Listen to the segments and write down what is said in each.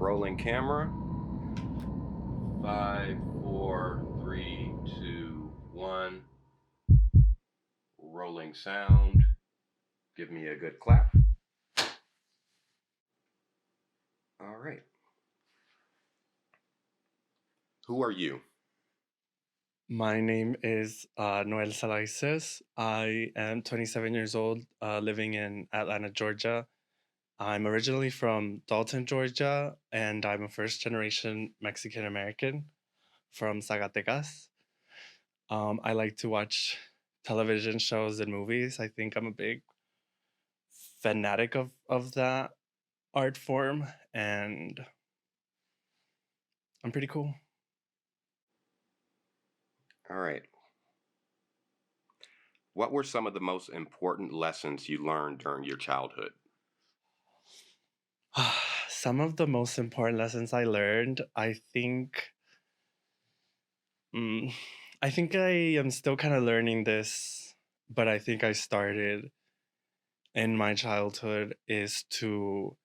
Rolling camera. Five, four, three, two, one. Rolling sound. Give me a good clap. All right. Who are you? My name is Noel Salaices. I am 27 years old, living in Atlanta, Georgia. I'm originally from Dalton, Georgia, and I'm a first generation Mexican American from Zacatecas. I like to watch television shows and movies. I think I'm a big fanatic of that art form, and I'm pretty cool. All right. What were some of the most important lessons you learned during your childhood? Some of the most important lessons I learned, Mm, I think I am still kind of learning this, but I think I started in my childhood is to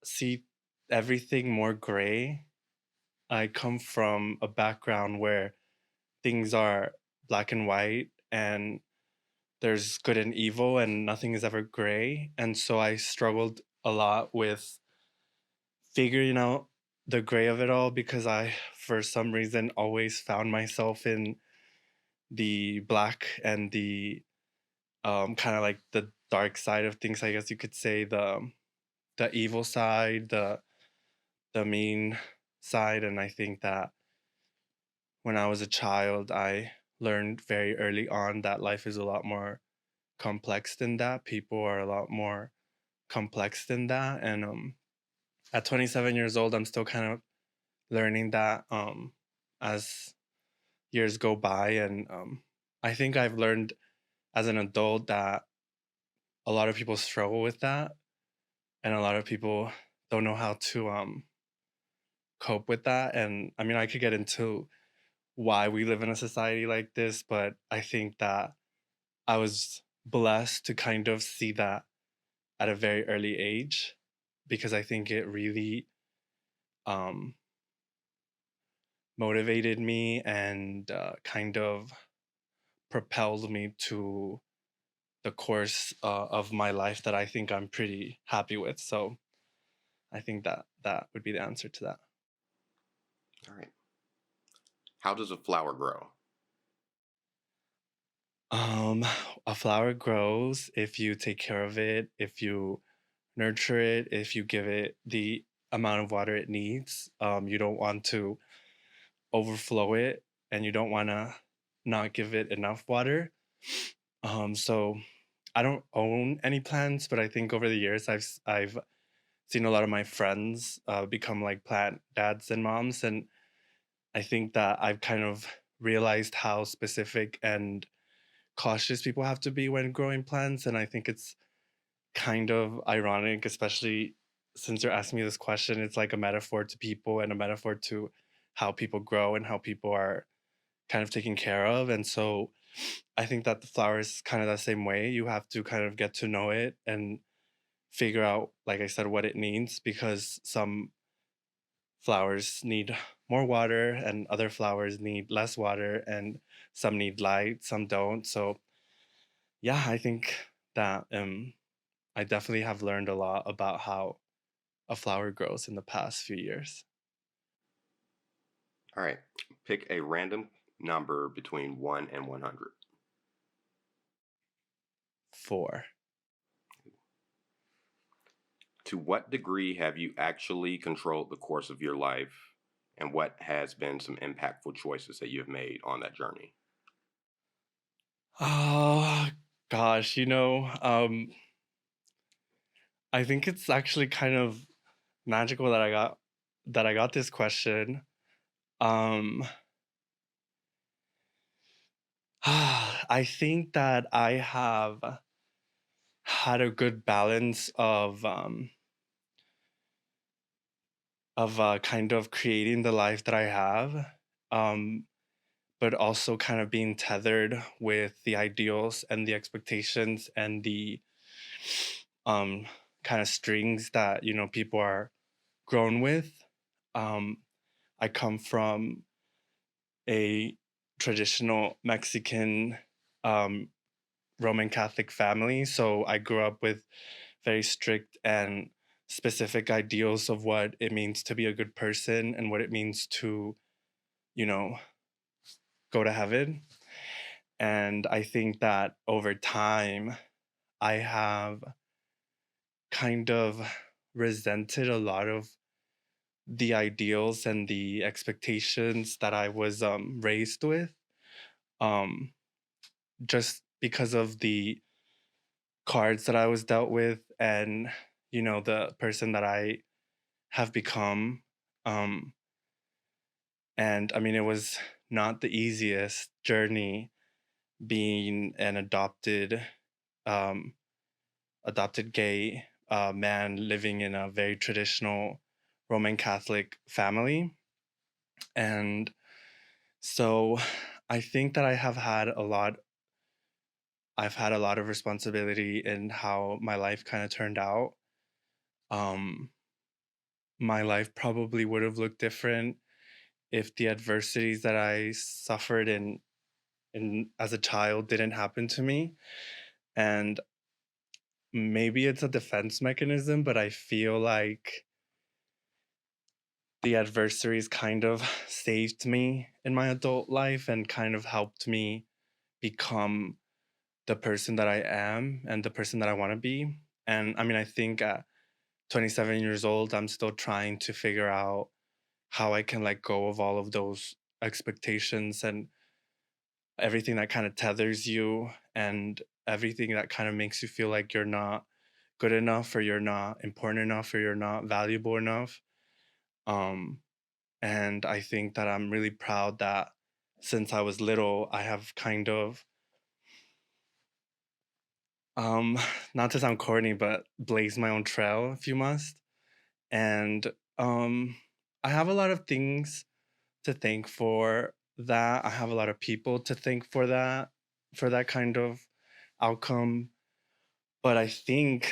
see everything more gray. I come from a background where things are black and white and there's good and evil and nothing is ever gray. And so I struggled a lot with figuring out the gray of it all because I, for some reason, always found myself in the black and the kind of like the dark side of things, I guess you could say, the evil side, the mean side. And I think that when I was a child, I learned very early on that life is a lot more complex than that. People are a lot more complex than that. And at 27 years old, I'm still kind of learning that as years go by. And I think I've learned as an adult that a lot of people struggle with that, and a lot of people don't know how to cope with that. And I mean, I could get into why we live in a society like this, but I think that I was blessed to kind of see that at a very early age, because I think it really um, motivated me and kind of propelled me to the course of my life that I think I'm pretty happy with. So I think that that would be the answer to that. All right. How does a flower grow? Um, a flower grows if you take care of it, if you nurture it, if you give it the amount of water it needs. You don't want to overflow it, and you don't want to not give it enough water. So I don't own any plants, but I think over the years I've seen a lot of my friends become like plant dads and moms, and I think that I've kind of realized how specific and cautious people have to be when growing plants. And I think it's kind of ironic, especially since you're asking me this question. It's like a metaphor to people and a metaphor to how people grow and how people are kind of taken care of. And so I think that the flower is kind of the same way. You have to kind of get to know it and figure out, like I said, what it needs, because some flowers need more water and other flowers need less water, and some need light, some don't. So yeah, I think that I definitely have learned a lot about how a flower grows in the past few years. All right. Pick a random number between 1 and 100. 4. To what degree have you actually controlled the course of your life, and what has been some impactful choices that you have made on that journey? Oh gosh, I think it's actually kind of magical that I got this question. Um, I think that I have had a good balance of kind of creating the life that I have, um, but also kind of being tethered with the ideals and the expectations and the um, kind of strings that people are grown with. I come from a traditional Mexican um, Roman Catholic family, so I grew up with very strict and specific ideals of what it means to be a good person and what it means to, you know, go to heaven. And I think that over time, I have kind of resented a lot of the ideals and the expectations that I was raised with, um, just because of the cards that I was dealt with and, the person that I have become. Um, and I mean, it was not the easiest journey being an um, adopted gay man living in a very traditional Roman Catholic family. And so I think that I've had a lot of responsibility in how my life kind of turned out. Um, my life probably would have looked different if the adversities that I suffered in as a child didn't happen to me. And maybe it's a defense mechanism, but I feel like the adversaries kind of saved me in my adult life and kind of helped me become the person that I am and the person that I want to be. And I mean, I think at 27 years old, I'm still trying to figure out how I can let go of all of those expectations and everything that kind of tethers you and everything that kind of makes you feel like you're not good enough or you're not important enough or you're not valuable enough. Um, and I think that I'm really proud that since I was little, I have kind of, um, not to sound corny, but blazed my own trail, if you must. And um, I have a lot of things to thank for that. I have a lot of people to thank for that kind of outcome. But I think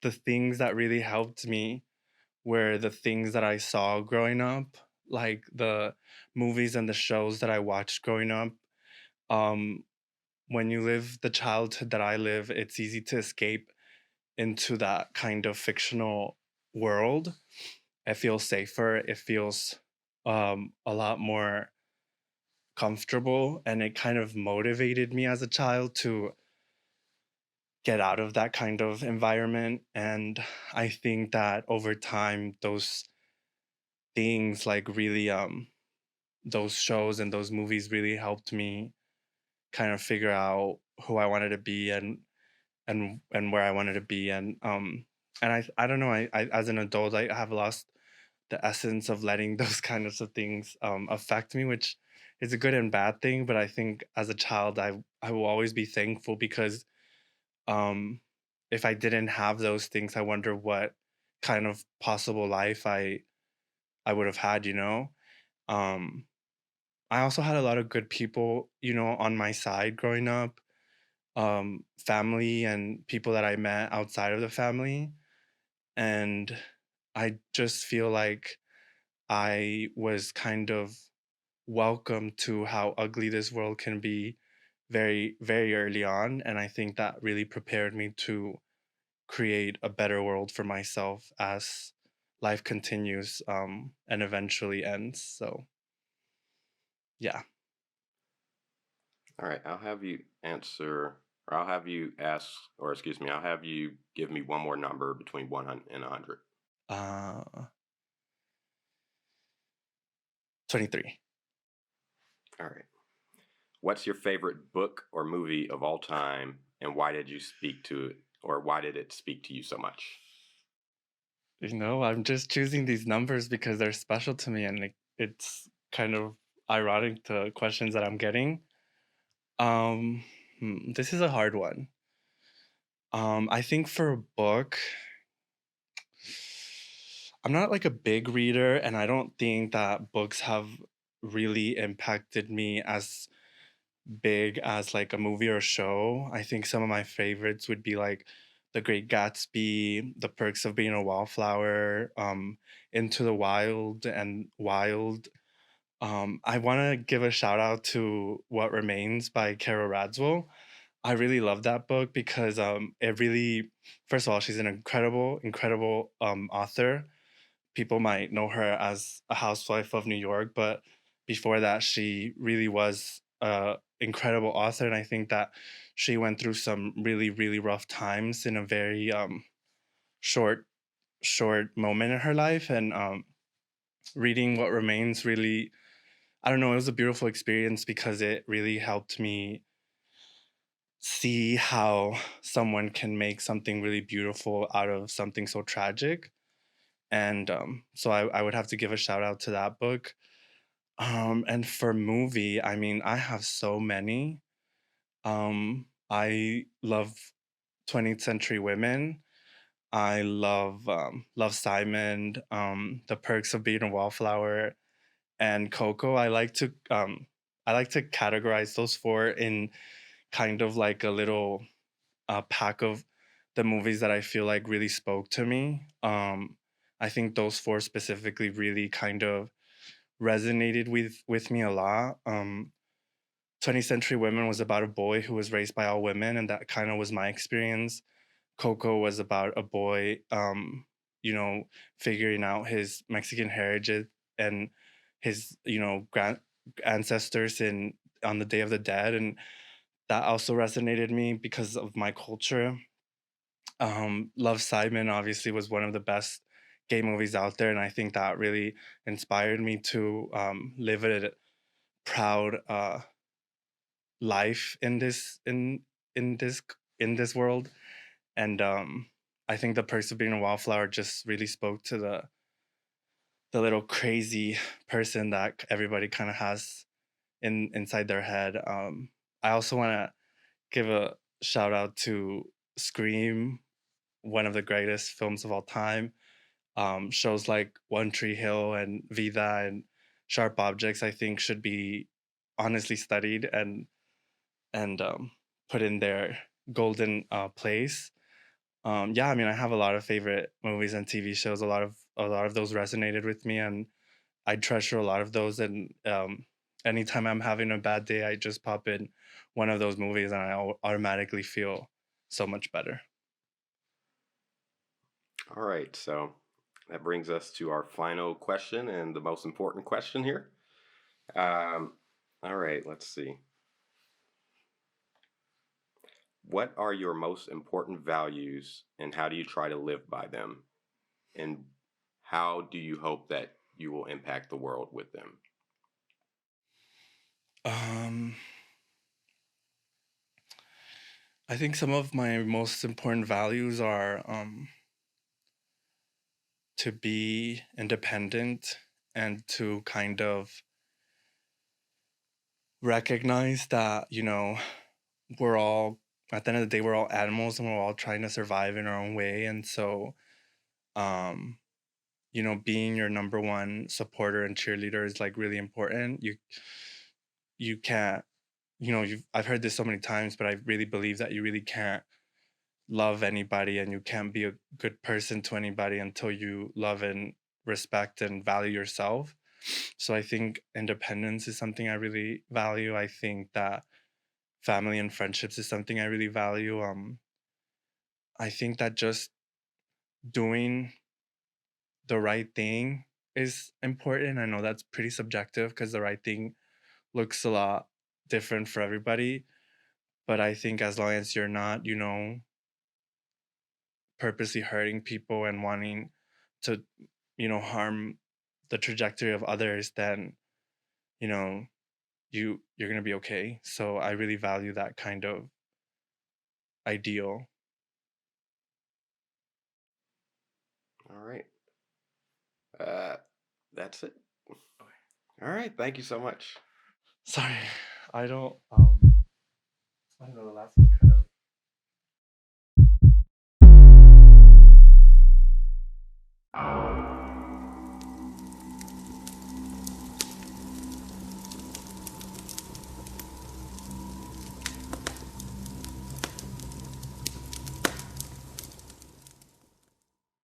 the things that really helped me were the things that I saw growing up, like the movies and the shows that I watched growing up. Um, when you live the childhood that I live, it's easy to escape into that kind of fictional world. It feels safer. It feels a lot more comfortable, and it kind of motivated me as a child to get out of that kind of environment. And I think that over time, those things like really, those shows and those movies really helped me kind of figure out who I wanted to be and where I wanted to be. And I don't know, I as an adult I have lost the essence of letting those kinds of things affect me, which is a good and bad thing. But I think as a child, I will always be thankful because um, if I didn't have those things, I wonder what kind of possible life I would have had. Um, I also had a lot of good people, on my side growing up, family and people that I met outside of the family, and I just feel like I was kind of welcome to how ugly this world can be very, very early on. And I think that really prepared me to create a better world for myself as life continues and eventually ends. So, yeah. All right, I'll have you answer, or I'll have you ask, or excuse me, I'll have you give me one more number between 100 and 100. Uh, 23. All right. What's your favorite book or movie of all time, and why did you speak to it, or why did it speak to you so much? I'm just choosing these numbers because they're special to me, and it's kind of ironic the questions that I'm getting. This is a hard one. I think for a book, I'm not like a big reader, and I don't think that books have really impacted me as big as like a movie or a show. I think some of my favorites would be like The Great Gatsby, The Perks of Being a Wallflower, Into the Wild and Wild. I want to give a shout out to What Remains by Kara Radswell. I really love that book because it really, first of all, she's an incredible author. People might know her as a housewife of New York, but before that, she really was a incredible author. And I think that she went through some really rough times in a very short short moment in her life. And reading What Remains really, I don't know, it was a beautiful experience because it really helped me see how someone can make something really beautiful out of something so tragic. And so I would have to give a shout out to that book. And for movie, I mean, I have so many. I love 20th Century Women. I love Simon, The Perks of Being a Wallflower, and Coco. I like to categorize those four in kind of like a little pack of the movies that I feel like really spoke to me. I think those four specifically really kind of resonated with me a lot. 20th Century Women was about a boy who was raised by all women, and that kind of was my experience. Coco was about a boy, you know, figuring out his Mexican heritage and his, grand ancestors in on the Day of the Dead, and that also resonated me because of my culture. Love Simon obviously was one of the best gay movies out there, and I think that really inspired me to live a proud life in this world. And I think The Perks of Being a Wallflower just really spoke to the little crazy person that everybody kind of has inside their head. I also want to give a shout out to Scream, one of the greatest films of all time. Shows like One Tree Hill and Vida and Sharp Objects, I think, should be honestly studied and put in their golden place. Yeah, I mean, I have a lot of favorite movies and TV shows. A lot of those resonated with me, and I treasure a lot of those. And anytime I'm having a bad day, I just pop in one of those movies, and automatically feel so much better. All right, so that brings us to our final question and the most important question here. All right, let's see. What are your most important values and how do you try to live by them? And how do you hope that you will impact the world with them? Um, I think some of my most important values are to be independent and to kind of recognize that, we're all, at the end of the day, we're all animals and we're all trying to survive in our own way. And so, um, being your number one supporter and cheerleader is like really important. You can't, I've heard this so many times, but I really believe that you really can't love anybody and you can't be a good person to anybody until you love and respect and value yourself. So I think independence is something I really value. I think that family and friendships is something I really value. I think that just doing the right thing is important. I know that's pretty subjective because the right thing looks a lot different for everybody. But I think as long as you're not, purposely hurting people and wanting to, harm the trajectory of others, then, you know, you're gonna be okay. So I really value that kind of ideal. All right. Uh, that's it. All right. Thank you so much. Sorry, I don't I don't know the last one.